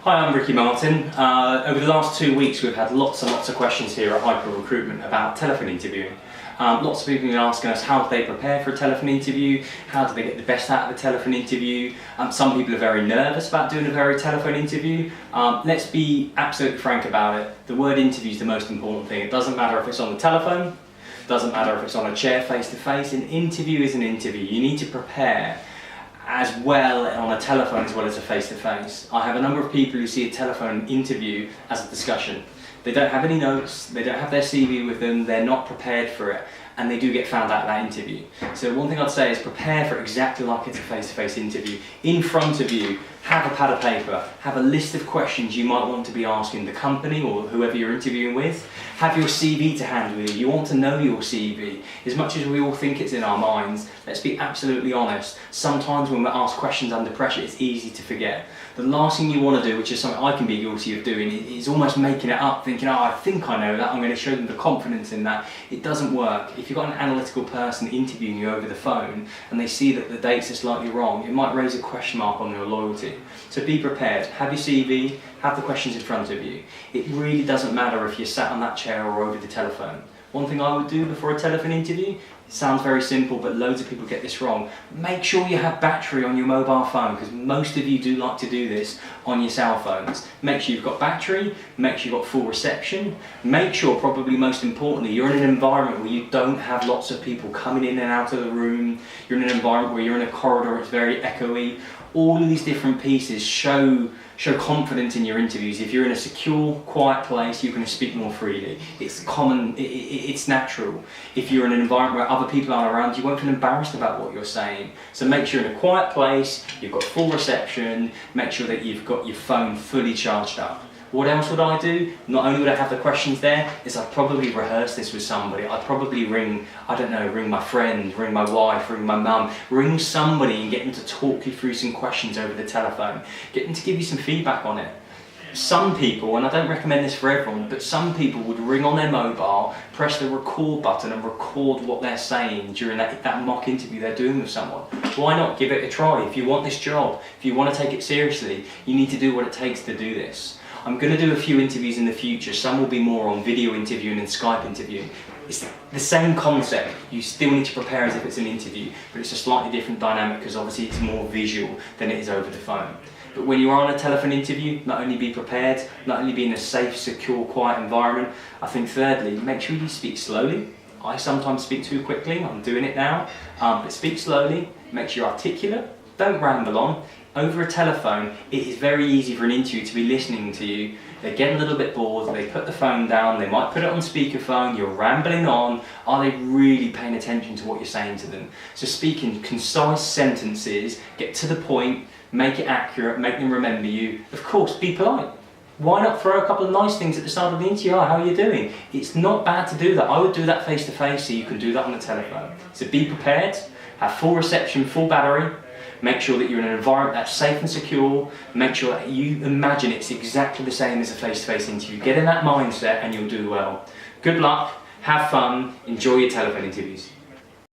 Hi, I'm Ricky Martin. Over the last 2 weeks we've had lots and lots of questions here at Hyper Recruitment about telephone interviewing. Lots of people have been asking us how do they prepare for a telephone interview, how do they get the best out of a telephone interview. Some people are very nervous about doing a telephone interview. Let's be absolutely frank about it. The word interview is the most important thing. It doesn't matter if it's on the telephone, it doesn't matter if it's on a chair face to face. An interview is an interview. You need to prepare as well on a telephone as well as a face-to-face. I have a number of people who see a telephone interview as a discussion. They don't have any notes, they don't have their CV with them, they're not prepared for it, and they do get found out at that interview. So one thing I'd say is prepare for exactly like it's a face-to-face interview. In front of you, have a pad of paper, have a list of questions you might want to be asking the company or whoever you're interviewing with. Have your CV to hand with you. You want to know your CV. As much as we all think it's in our minds, let's be absolutely honest. Sometimes when we're asked questions under pressure, it's easy to forget. The last thing you want to do, which is something I can be guilty of doing, is almost making it up, thinking, oh, I think I know that, I'm going to show them the confidence in that. It doesn't work. If you've got an analytical person interviewing you over the phone and they see that the dates are slightly wrong, it might raise a question mark on their loyalty. So be prepared. Have your CV, have the questions in front of you. It really doesn't matter if you're sat on that chair or over the telephone. One thing I would do before a telephone interview, it sounds very simple, but loads of people get this wrong. Make sure you have battery on your mobile phone, because most of you do like to do this on your cell phones. Make sure you've got battery, make sure you've got full reception, make sure, probably most importantly, you're in an environment where you don't have lots of people coming in and out of the room. You're in an environment where you're in a corridor, it's very echoey. All of these different pieces show confidence in your interviews. If you're in a secure, quiet place, you're going to speak more freely. It's common, it's natural. If you're in an environment where other people aren't around, you won't feel embarrassed about what you're saying. So make sure you're in a quiet place, you've got full reception, make sure that you've got your phone fully charged up. What else would I do? Not only would I have the questions there, is I'd probably rehearse this with somebody. I'd probably ring my friend, ring my wife, ring my mum, ring somebody and get them to talk you through some questions over the telephone. Get them to give you some feedback on it. Some people, and I don't recommend this for everyone, but some people would ring on their mobile, press the record button and record what they're saying during that mock interview they're doing with someone. Why not give it a try? If you want this job, if you want to take it seriously, you need to do what it takes to do this. I'm going to do a few interviews in the future. Some will be more on video interviewing and Skype interviewing. It's the same concept. You still need to prepare as if it's an interview, but it's a slightly different dynamic because obviously it's more visual than it is over the phone. But when you're on a telephone interview, not only be prepared, not only be in a safe, secure, quiet environment, I think thirdly, make sure you speak slowly. I sometimes speak too quickly, I'm doing it now, but speak slowly, make sure you're articulate, don't ramble on. Over a telephone, it is very easy for an interviewer to be listening to you. They get a little bit bored, they put the phone down, they might put it on speakerphone, you're rambling on. Are they really paying attention to what you're saying to them? So speak in concise sentences, get to the point, make it accurate, make them remember you. Of course, be polite. Why not throw a couple of nice things at the start of the interview? Oh, how are you doing? It's not bad to do that. I would do that face to face, so you can do that on the telephone. So be prepared, have full reception, full battery. Make sure that you're in an environment that's safe and secure. Make sure that you imagine it's exactly the same as a face-to-face interview. Get in that mindset and you'll do well. Good luck, have fun, enjoy your telephone interviews.